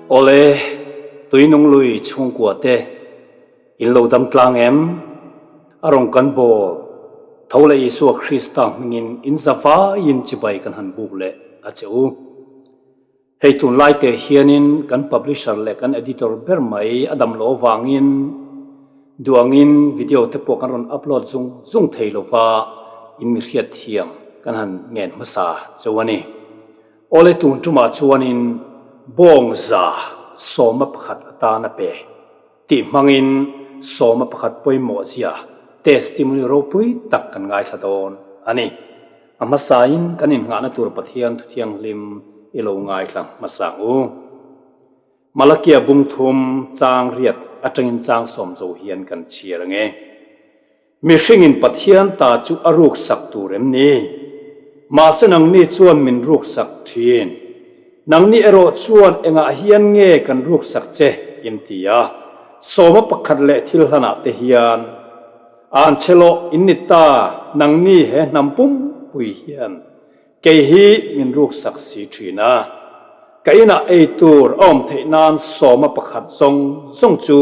Ole tui nung lui chung kwa te in lo dam tlang em arong kan bol thole Isu Krista mingin in zafa in chibai kan han buk le acheu hei tun lai te hianin kan publisher le kan editor ber mai adam lo wangin duangin video te po kan ron upload zung thei lo wa in mi riat thiam kan han ngen masa chawani ole tun tuma chuanin bong za soma pakhat atana pe ti mangin soma pakhat poimo zia testimony ro pui tak kan ngai thadon ani amasain kanin ngana tur pathian thuthiang lim ilo ngai thlang masangu malakia bungthum chang riat atangin chang som zo hian kan chiarange mi hringin pathian ta chu aruk sak turem ni ma sanang ni chuan min ruk sak thin nang ni ero chuan enga hian nge kan ruk sak che intia soma pakhat le thil hana te hian an chelo inita nang ni he nampum pui hian ke hi min ruk sak si thina kaina eitur om theinan soma pakhat zong chu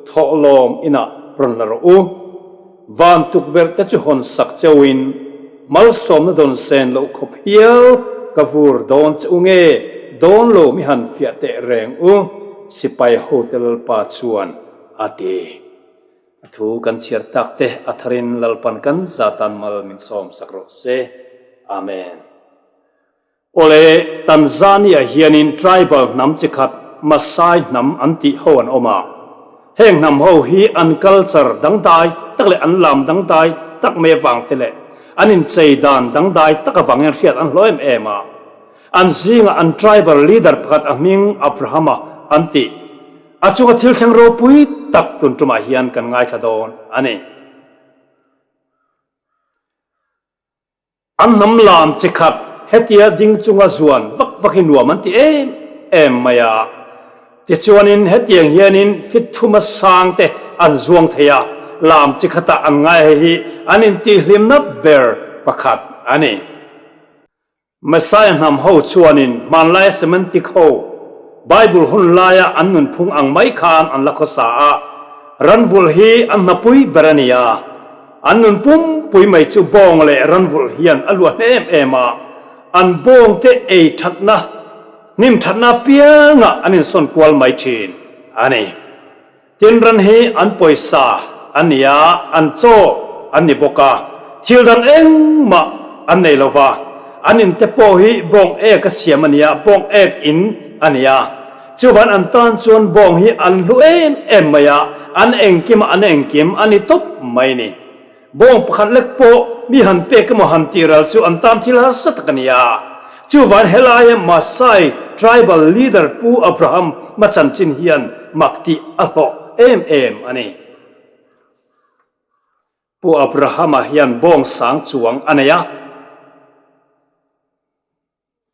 tholom ina ronlar u van tuk ver te chu hon sak chewin mal som na don sen lo khop hial kavur don chunge don lo mi han fia te reng u sipai hotel pa chuan ati thu kan chiar tak te atharin lalpan kan zatan mal min som sakro se amen ole Tanzania hianin tribal nam chikhat masai nam anti hoan oma heng nam ho hi an culture dangdai takle an lam dangdai tak me wang tele anin cheidan dangdai takawang en riat an loem ema an zinga an tribal leader pakhat aming Abrahama anti achunga thil thang ro pui tak tun tuma hian kan ngai thadon ani an nam lam chikhat hetia ding chunga zuan vakhin nuam anti em maya ti chuanin hetiang hianin fit thuma sang te an zuang theya lam chikhata an ngai hi anin ti hlimna ber pakhat ani Messiah nam ho chuanin manlai semantic ho Bible hun laya annun phung ang mai khan an lakhosa a ranvul hi an napui berania annun pum pui mai chu bong le ranvul hian alwa hem ema an bong te ei thatna nim thatna pianga anin son kwal mai thin ani tin ran hi an poisa ania an cho ani boka thildan engma an nei lova anin te po hi bong e ka siamania bong ek in ania chuban an tan chuan bong hi an luem em maya an engkim ani top mai ni bong pakhat lek po mi han pe ka mo han tiral chu an tam thil ha satakania chuban helaya masai tribal leader pu Abraham machan chin hian makti aho em ani pu Abraham hian bong sang chuang anaya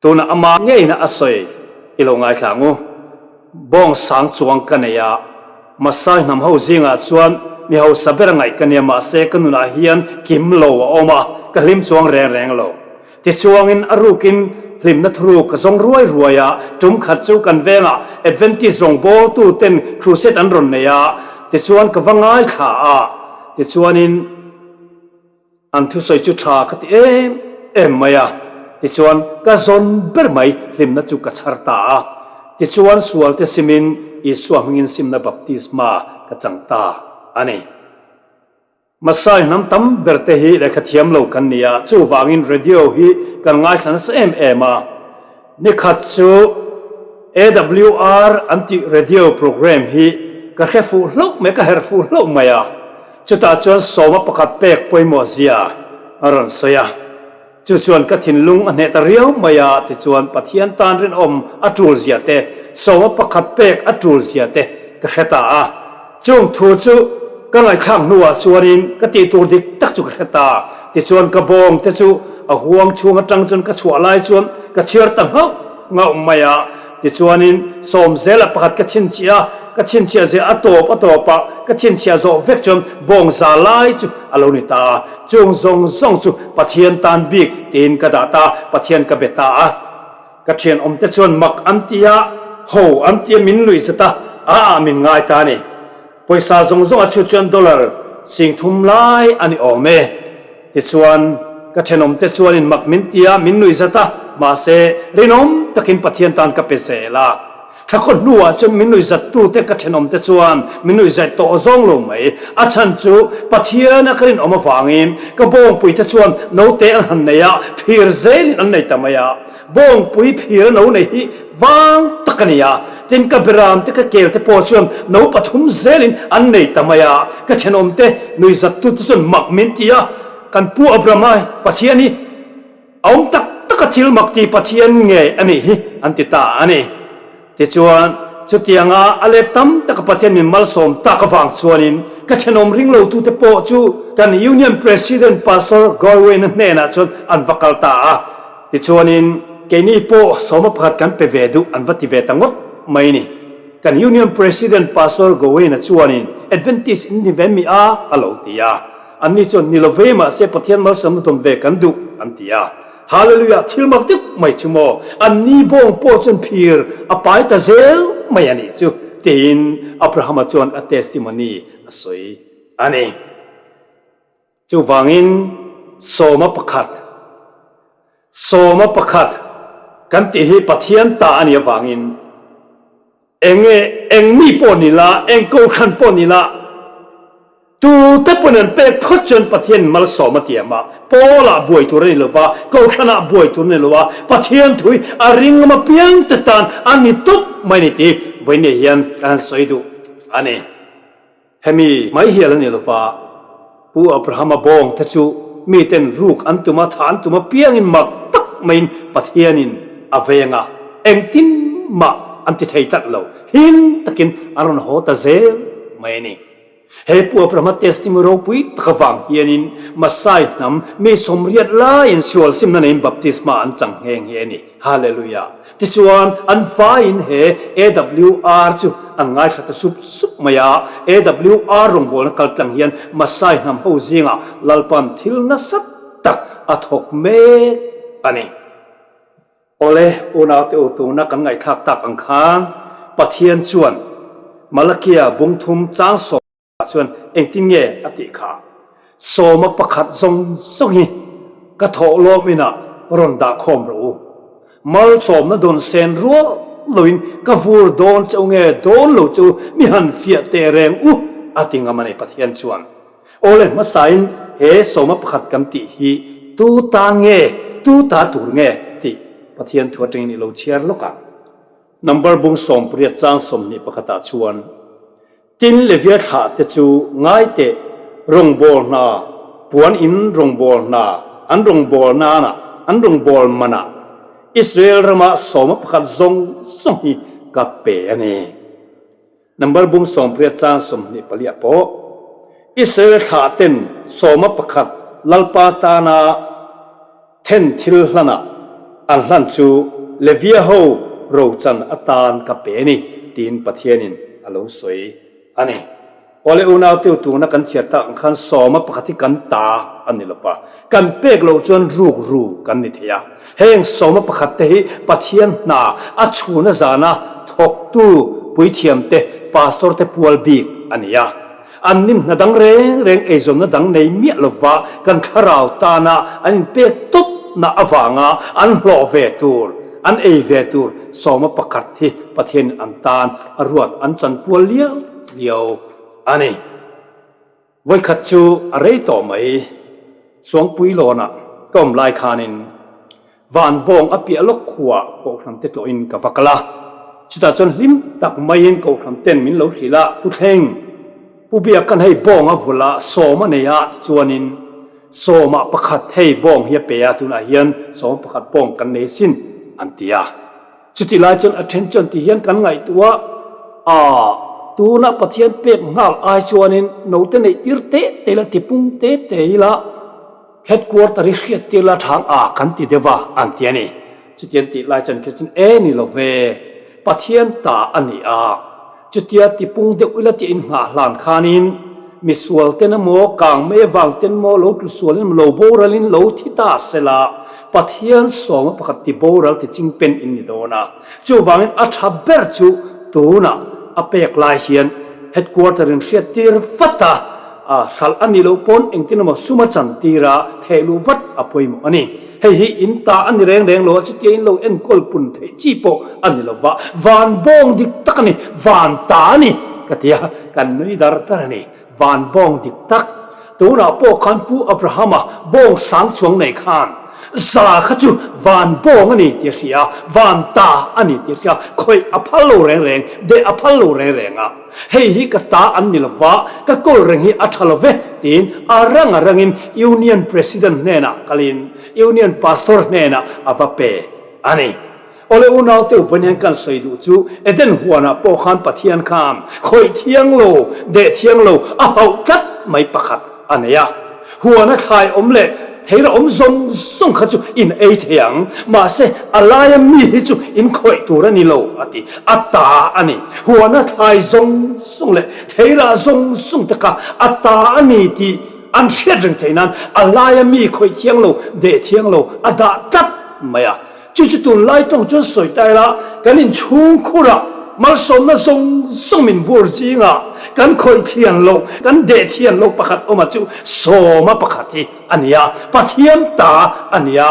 tuna ama ngei na asoi ilongai thangu bong sang chuang kanaya masai nam ho zinga chuan mi ho sabera ngai kania ma se kanuna hian kim lo oma kalim chuang reng lo ti chuangin arukin hlimna thru ka zong ruaya tum khat chu kan venga advantage zong bol tu ten crusade an ron neya ti chuan ka wangai kha a ti chuanin an thu soi chu tha khat em maya ti chuan ka zon ber mai hlimna chu ka charta a ti chuan sual te simin Isu hangin simna baptisma ka changta ani masai nam tam berte hi rekhathiam lo kan nia chu wangin radio hi kan ngai thlan sa ema ni khat chu AWR anti radio program hi ka khefu lo me ka herfu lo maya chuta chuan soma pakhat pek poimo zia aron soya chu chuan ka thinlung ane ta riau maya ti chuan pathian tan rin om atul zia te soma pakhat pek atul zia te ka kheta a chung thu chu ka ngai khang nuwa chuanin ka ti tur dik tak chu kheta ti chuan ka bong te chu a huang chunga tang chun ka chua lai chuan ka chiar tang ho ngau maya ti chuanin som zela pakhat ka chin chia ze atop pa ka chin chia zo vek chum bong za lai chu aloni ta chung zong chu pathian tan bik tin ka data pathian ka beta ka thian om te chuan mak antia ho am tia min lui sata min ngai ta ni poisa zong zong a chu chuan dollar sing thum lai ani ome ti chuan ka thenom te chuan in mak min tia min lui sata ma se rinom takin pathian tan ka pese laถ้าคนนัวจนมินุยจัดตู้เตกระเทนอมเตจวนมินุยจัดโตซองลงไหมอาชันจูปะเทียนักเรียนออกมาฟังอิมก็บงปุยเตจวนโนเตอันไหนอะพิรเซลิอันไหนตามายะบงปุยพิรโนไหนวางตะกันยาจินกับรามเตกเกลเตปอชวนโนปฐุมเซลินอันไหนตามายะกระเทนอมเตนุยจัดตู้จนมักมินตียะกันปูอับรามัยปะเทียนี่เอาตักตะกทิลมักตีปะเทียนไงอันนี้อันติตาอันนี้ที่ชวนจุดยังอาเล็บตั้มตะกปะเทียนมิมัลสมตะกฟังชวนินก็เชนอมริงโลตุเตโปจูกันยูเนียนประธานพาสเตอร์กอร์เวนเนน่าชนอันวักลตาที่ชวนินเกนี่โปสมพัดกันเปเวดุอันวัติเวตังดไม่นี่กันยูเนียนประธานพาสเตอร์กอร์เวนชวนินเอดเวนติสอินดิเวมิอาอโลติยาอันนี้ชนนิลเวมาเสปะเทียนมัลสมตุมเวกันดุอันติยาฮาเลลูยาทิลมักติกไม่ชุโมอันนี้บงโปจนพีร์อภัยตาเซลไม่อันนี้จูตีนอับราฮัมจวนอัตเตสติมนีสวยอันนี้จูวังอินโสมปขัดกันที่ให้ปะเทียนตาอันนี้วังอินเองมีปนิละเองกูขันปนิละตูเตปนันเป็กพัชนปะเทียนมัลสอมเตียมาปอละบวยตัวนี้เลวะกูขณะบวยตัวนี้เลวะปะเทียนถุยอาริงมาเพียงตะตานอันนี้ตุกไม่นิติวันนี้ยันการสวยดูอันนี้เฮมีไม่เฮียลนี่เลวะผู้อับราฮัมบองทัชูมีเต็นรูกอันตุมาฐานตุมาเพียงอินมักตักไม่ปะเทียนินอเวงะเอ็งตินมาอันที่ไทยตัดเราหินตะกินอารมณ์โหตะเซลไม่นี่เฮปัวประมาเตสติมโรปุยตะกวังเฮียนินมาไซนำมีสมเรียดลาอินชัวลซิมนันอินบัพติสมาอันจังเฮงเฮียนี่ฮาเลลูยาที่ชวนอันฟ้าอินเฮ AWR จูอันง่ายขัดสุบมายา AWR รงบอลกัลตังเฮียนมาไซนำหูซิงะลัลปันทิลนัสัตตักอัฐกเมอันนี้โอเลอุณาเตอตูนักง่ายทักตักอังคารปะเทียนชวนมาลเกียบุงทุมจางสส่วนเองที่เงี้ยอติขาโสมประคัดทรงทรงฮีกระโถโลมินะรอนดาคอมรู้มัลสมนะโดนเซนรัวลุยกฟูร์โดนเจ้าเงี้ยโดนลูจูมีหันเฟียเตเรงอติงามันในปะเทียนชวนโอเลมาใส่เฮโสมประคัดกันติฮีตูตาเงี้ยตูตาตูเงี้ยติปะเทียนทัวจริงนี่เราเชียร์ลูกกันนัมเบอร์บุงสมเปรียจางสมนี่ประคัตชวนจินเลเวียขาเตจูง่ายเตรงบอลนาปวนอินรงบอลนาอันรงบอลนานะอันรงบอลมานะอิสราเอลรมาสมประคัดทรงฮีกับเปย์นี่นัมเบอร์บุงสมเปรียจางสมนี่ปะเลียโปอิสราเอลขาเต็นสมประคัดลัลปาตานาเทนทิลลานะอันลันจูเลเวียโฮโรจันอัตานกับเปย์นี่ตีนปะเทียนินอโลสวยอันนี้โอเลอุณาติวตูนักกันเชียร์ตังขันสอมาปกติกันตาอันนี้ละฟ้ากันเป็กเราจนรูกันนิทยาเฮงสอมาปกติปะเทียนนาอัจฉริยะจานะทกตูปุยเทียมเตพาสตอร์เตปัวลบีกอันนี้ยาอันนี้นัดังเรงเอซอมนัดังในเมียละฟ้ากันขราวตานะอันเป็กตุบนาอวังอันหล่อเวตูร์อันเอเวตูร์สอมาปกติปะเทียนอันตานอรวดอันจันปัวเลี้ยวเดียวอันนี้ไว้ขัดชูอะไรต่อไหมสวงปุยโลนะก็มลายคานินวันบงอภิอลกขัวก็ทำเต็ดโลอินกับฟักละจุดจนลิมตักไม่ยินก็ทำเต็นมินโลหิละพุทเฮงผู้เบียกันให้บงอวุละโสมเนียจวนินโสมาประคัดให้บงเฮียเปียตุนาเฮียนโสมประคัดบงกันเนสินอันเตียจุดที่ลายจน attention ที่เฮียนกันไงตัวตูนับปะเทียนเป็กงาลไอชวนินโนเตนไอติร์เตเตละติปุงเตเตละเฮดควอร์ตริเชียเตละทางกันติเดวะอันเตียนี่จุดเทียนติลายจันคิดเอนี่โลเวปะเทียนตาอันนี้จุดเทียติปุงเดวิละติอินงาลานคานินมิสวลเตนโมกังเมวังเตนโมโลตุสวลินโลโบรลินโลทิตาเซลา ปัทยันสองปกติโบราณที่จิงเป็นอินนิโดนะจูวังอัชเบร์จูตัวน่ะอเปกลายเฮียนเฮดควอเตอร์inเชียตีร์ฟัตตาสัลอันนี้เราปนเองที่นมาสุมาจันตีระเทลูวัดอภัยมุอันนี้เฮ้ยอินตาอันนี้แรงเราจุดยืนเราเอ็นกอลปุ่นเทจีโปอันนี้เราวันบงดิกตักนี่วันตานี่กติยากันนุยดาร์ตานี่วันบงดิกตักตัวน่ะพวกขันผู้อับราฮัมบงสังชวงในข้านสาขจูวันบงอันนี้เดียร์วันตาอันนี้เดียร์คอยอภัลโลแรงเดอภัลโลแรงอ่ะเฮ้ยก็ตาอันนี้ละวะก็กอลแรงฮีอัชลเวตินอารังอินยูเนียนประธานเนน่ะกลินยูเนียนพาสตอร์เนน่ะอาบเปอันนี้โอเลอุนาวเตอวันยังกันสอยดูจูเอเดนหัวน่ะปอขันปะเทียนคามคอยเทียงโลเดเทียงโลอ้าวกัดไม่ประคัดอันนี้อ่ะหัวน่ะทายอมเล่เฮระอมซงขจูอินเอเทียงมาเสอะไรมีจูอินคอยตัวนี้โลอติอัตตาอันนี้หัวน่ะทายซงเล่เฮระซงตะกะอัตตาอันนี้ที่อันเชื่อจังใจนั้นอะไรมีคอยเทียงโลเดเทียงโลอัตตากัดไม่อ่ะจู่ๆตุนไล่ตรงจนสวยใจละกันอินชุ่มคุระมาสมน่ะทรงมินบูร์จิงอ่ะกันคอยเทียนโลกันเดเทียนโลประคัดออกมาจู่โสมาประคัดที่อันนี้ปัทยันตาอันนี้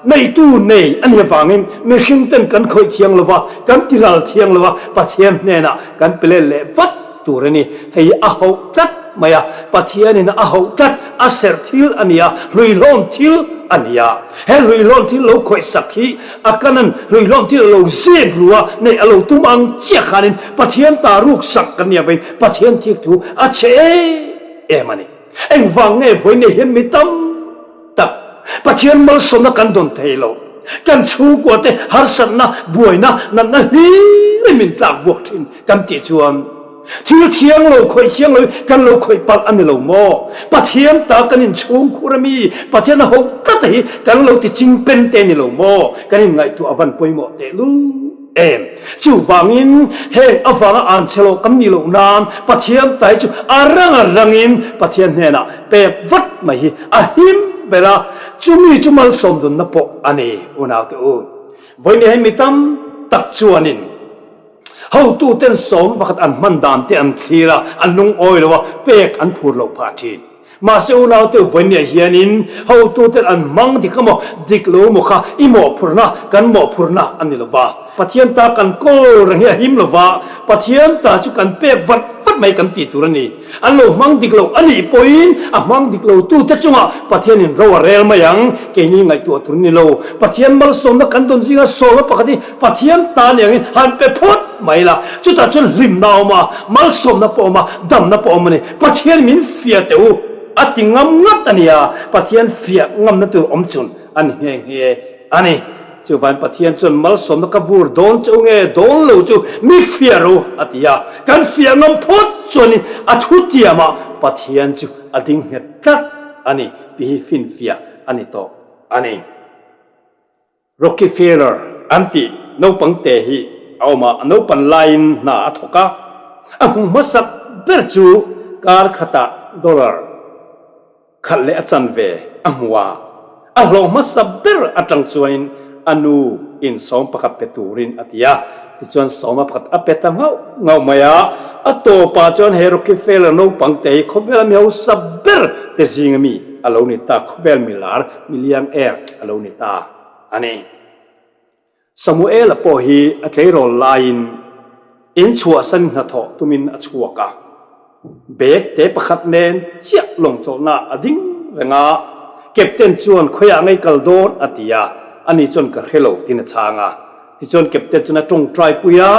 ในตู้ในอันนี้ฟังอินไม่คิดถึงกันคอยเทียงโลวะกันติรัลเทียงโลวะปัทยันเนี่ยนะกันเปล่าเล่วัดตัวนี้ให้อาหูกัดไม่อะปัทยันนี่นะอาหูกัดอาเซอร์ทิลอันนี้ลุยล้อมทิลอันนี้เฮ้ลุยล้อมทิลเราคอยสักทีอาการนั้นลุยล้อมทิลเราเสียบรัวในเราตุ้มังเจ้าขันินปัทยันตาลูกสักกันเนี่ยเป็นปัทยันที่ถูอาเชมันนี่เอ็งฟังเงี้ยวันนี้เห็นไม่ตั้มตับปัทยันมาสมนักกันโดนเทโลกันชูกว่าแต่ฮาร์สันนะบวยนะนั่นนะฮีไม่มีตากบวกทิ้งกันติดชวนที่เทียงเราคอยเทียงเลยกันเราคอยปักอันนี้เราโม่ปัทยันตากันอินชงคุรมีปัทยันเราตัดให้กันเราติดจิงเป็นเตนิเราโม่กันอินไงตัวอวันป่วยหมดเตลุจู่วางินเฮงอฟังอันเชโลกันนี่เรานานปัทยันตาจู่อารังอินปัทยันเนี่ยนะเปวัดไม่อาหิมเวลาจู่มีจู่มาสมดุลนับปกอันนี้อุณาตัววันนี้ให้มีตั้มตักชวนินเฮาตู้เต้นสมบัติอันมันดามเตอันทีละอันนุ่งอ้อยละว่าเปกอันพูดเราพาทีมาเสียวนาเตวันนี้เฮียนินเฮาตู้เต้นอันมังที่เขาบอกดิกโลมุขะอิโมพูร์นะกันโมพูร์นะอันนี้ละว่าปัทยันตากันโกลเฮียหิมละว่าปัทยันตาจุกันเปกวัดไม่กันตีตัวนี้อันโลมังดิกโลอันนี้ปอยน์อ่ะมังดิกโลตู้เต้จุงอ่ะปัทยันินเราเรียลมายังเกนี่ไงตัวตัวนี้โลปัทยันมาสมนักกันตนสิงห์โซ่ปกติปัทยันตาเนี่ยหันไปพูดไม่ละจุดจนริมนาวมาสมนักปอมาดำนักปอมาเนี่ยปัทยันมินเฟียเตวอัติงำงัดอันนี้ปัทยันเฟียงำนักตัวอมจุนอันนี้อันนี้จู่วันปัทยันจนมาสมนักบูร์โดนจูเงโดนลูจูมีเฟียรูอัติยากันเฟียงำพูดจนอัทุติยามาปัทยันจูอดิ่งเหตุกัดอันนี้ปีฟินเฟียอันนี้โตอันนี้ร็อกกี้เฟลเลอร์อันที่นปังเตหีเอามานปันไลน์น่าทุกะอันมัสเบอร์จูการขัดดอลลาร์ขัดเลอจันเวอันว่าอันลงมัสเบอร์อัจังจวนอันูอินสองปะกับเปตูรินอัติยาที่จวนสองมาปะกับอเปตังเงามายาอัตโตปาจวนเฮโรกิเฟลนปังเตยขบเวลมีเอาสับเบอร์เตจิงมีอโลนิตาขบเวลมิลาร์มิเลียนเอร์อโลนิตาอันนี้สมุเอลปอฮีอัตเลโรไลน์อินชัวสันนัทตุมินอัชัวกะเบกเตปขัดเนนเจียลงโจนาอดิ่งเรงาเก็บเต็นจวนขยะไงกัลโดนอติยาอันนี้จนกระเฮโลตินชางาที่จนเก็บเต็นจนจงไตรปุยา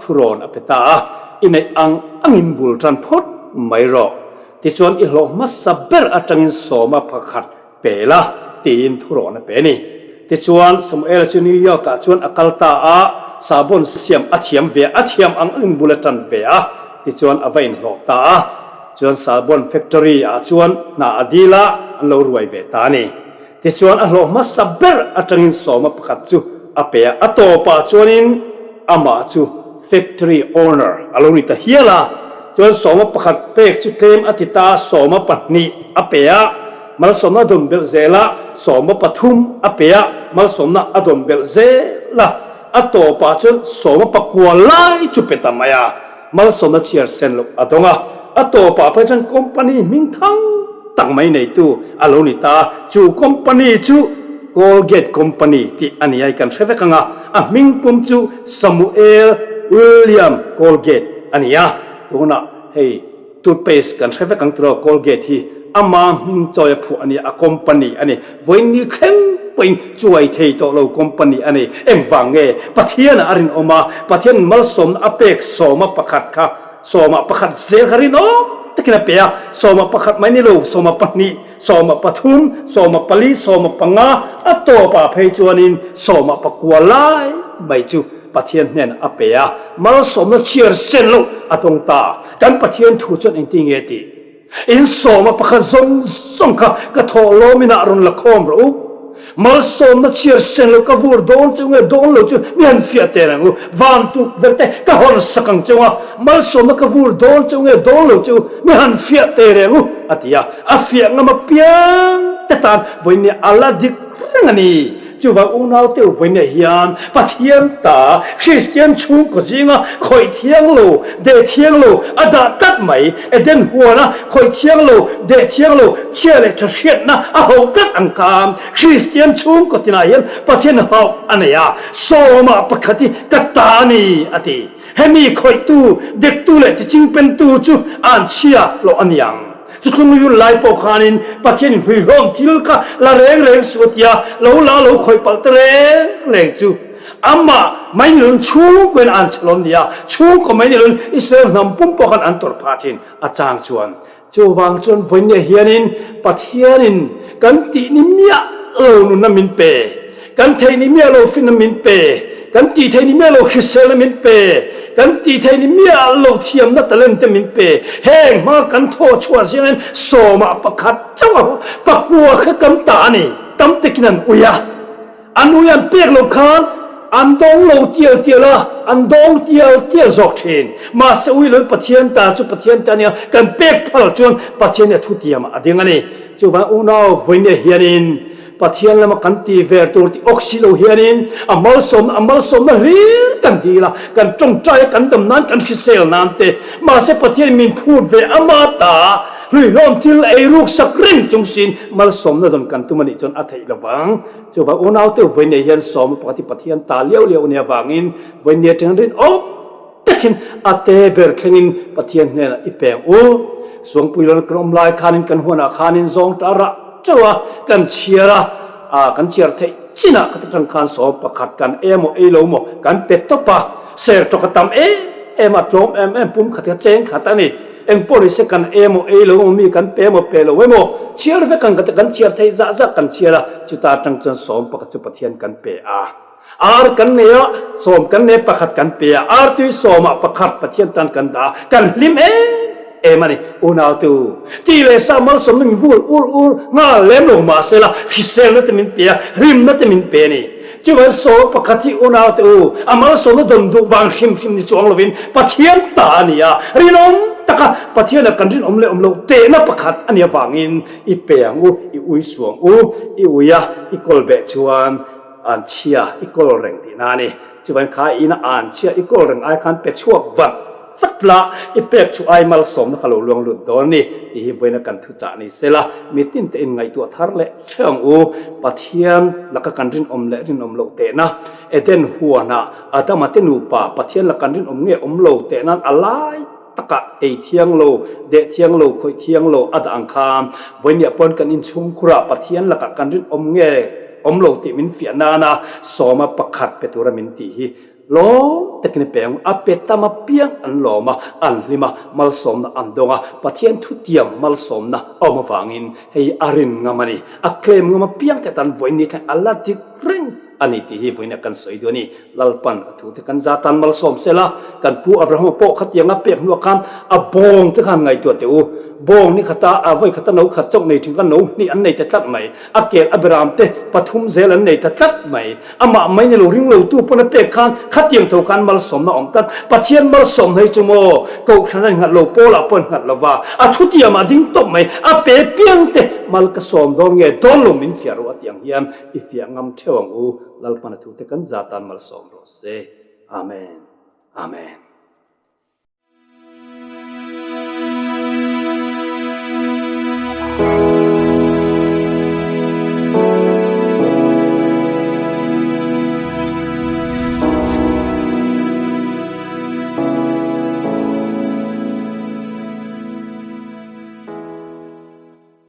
ทุรอนอเปตาอินในอังอินบุลทรันพดไม่รอที่จนอิโลมัสเบอร์อัจังอินโสมาพขัดเปล่าตีนทุรอนเปนี่ที่ชวนสมุเอลชนิยอกะชวนอักัลตาสาบอนเสียมอัฐยมเวอัฐยมอังอินบุลจันเวะที่ชวนอวัยนหลอกตาชวนสาบอนแฟคทอรี่ชวนนาอดีละอันเรารวยเวตานี่ที่ชวนอัลลอฮ์มัสเบอร์อัตรินสอมาประคัตจูอเปียอัตโตปาชวนินอามาจูแฟคทอรี่โอเนอร์อัลลอฮ์นี่ตะเฮียละชวนสอมาประคัตเปกจุเทมอติตาสอมาปัตนีอเปีย mal som na don bel zela soma pathum apea mal som na adon bel zela ato pa chun soma pakwa lai chu petamaya mal som na chiar sen lo adonga ato pa pa chun company ming thang tang mai nei tu alonita chu company chu Colgate company ti aniai kan theve kanga a ming pum chu Samuel William Colgate ania tuna hey toothpaste kan theve kang tro Colgate hi ama ming choi phu ani a company ani voini kheng ping chuai thei to lo company ani em wange pathian arin oma pathian malsom apek soma pakhat kha soma pakhat zel harin o takina pea soma pakhat mai ni lo soma pahni soma pathum soma pali soma panga ato pa phei chuanin soma pakwalai mai chu pathian nen apea mal som na chiar sen lo atong ta kan pathian thu chon eng ting eti in soma pakha zong song ka tho lo mina ron la khom ro mal som na chiar sen lo ka vur don chu nge don lo chu mian fia te rang van tu verte ka hor sakang chu mal som na ka vur don chu nge don lo chu mian fia te rang atia afia ngama piang tetan voini ala dik ngani chu wa unau te voini hian pathian ta Christian chu ko jinga khoi thiang lo de thiang lo ada tat mai eden huana khoi thiang lo de thiang lo chele chhet na a ho kat angkam Christian chu ko tina hian pathian ho anaya soma pakhati katani ati hemi khoi tu dek tu le ching pen tu chu an chia lo anyang chung yu lai po khanin pathian hui rom thil ka la reng reng sutia lo la lo khoi pal tre reng chu amma mai lun chu kwen an chlon dia chu ko mai lun Israel nam pum po kan an tor phatin achang chuan chu wang chon voine hianin pathianin kan ti ni mia lo nu na min pe kan thei ni mia lo fin na min pe kan ti thei ni mia lo hisel na min pe kan ti thei ni mia lo thiam na talen te min pe heng ma kan tho chua sian soma pakhat chawa pakwa kha kam ta ni tam tekinan uya anuyan pek lo khan andong lo tiel la andong tiel zok thin ma se ui lo pathian ta chu pathian ta nia kan pek phal chun pathian ne thu tiam ading ani chu ba unau voine hianin pathian lama kan ti ver tur ti oxilo hianin amal som na rir kan di la kan tong trai kan dam nan kan khisel nan te ma se pathian min phut ve amata hlui lom til ei ruk sakrim chung sin mal som na don kan tumani chon athei lawang chu ba unau te voine hian som pati pathian ta liao ne wangin voine tengrin op takin ate ber thlengin pathian ne ipeng u suang puilon krom lai khanin kan huana khanin zong tara chawa kan chiara kan chiar thei china ka tang khan so pakhat kan emo elo mo kan pet to pa ser to katam em atlom em pum khatya cheng khatani eng police kan emo elo mi kan pe mo pelo wemo chiar ve kan kan chiar thei za kan chiara chuta tang chan som pakhat chu pathian kan pe ar kan ne som kan ne pakhat kan pe ar tu soma pakhat pathian tan kan da kan lim emani unau tu ti le samal som ning bul ur nga lem lo ma sela hisel na temin pe rim na temin pe ni chuan so pakhathi unau tu amal som na dom du wang him ni chuang lovin pathian ta ania rinom taka pathian kan rin omlo te na pakhat ania wangin I peangu I ui suang I uya I kolbe chuan an chia I kol reng ti na ni chuan kha ina an chia I kol reng ai khan pe chuak wat fatla ipek chu ai mal som na khalo luang lut don ni ti hi voina kan thu cha ni sela mitin te in ngai tu thar le thang u pathian laka kanrin omle rin omlo te na eten huana atama te nu pa pathian la kanrin omnge omlo te nan alai taka ei thiang lo de thiang lo khoi thiang lo ad angkham voinia pon kan in chung khura pathian laka kanrin omnge omlo ti min fiana na soma pakhat petura min ti hi lo tekni peng apetama piang an loma an lima mal som na andonga pathian thu tiam mal som na oma wangin hei arin ngamani a claim ngama piang te tan voini tha alla dik ring อันนี้ที่วันนี้กันสวยด้วยนี่ลัลปันถูกกันซาตันมาลสมเสละกันผู้อับราฮัมโปขัดยังเปียกนัวคำบงที่ขันไงตัวเดียวบงนี่ขัดตาไว้ขัดตาหนูขัดจงในถึงกันหนูนี่อันไหนจะตัดไหมเกลอับรามเตปฐุมเซลันไหนจะตัดไหมมาไม่ในหลวงเราตู้ปนเปียกขันขัดยังถูกกันมาลสมน้องตัดปะเทียนมาลสมให้จุโมกูขนาดหัดโลโปละปนหัดละว่าทุติยมาดิ้งตบไหมเปียเปียงเตมาลกสมดองเงดอนลมินฟิอารุอัตยังเฮียมอิฟิยงามเทวังอูลัลปันถูกกันซาตันมาลสมโรเซอาเมนอาเมน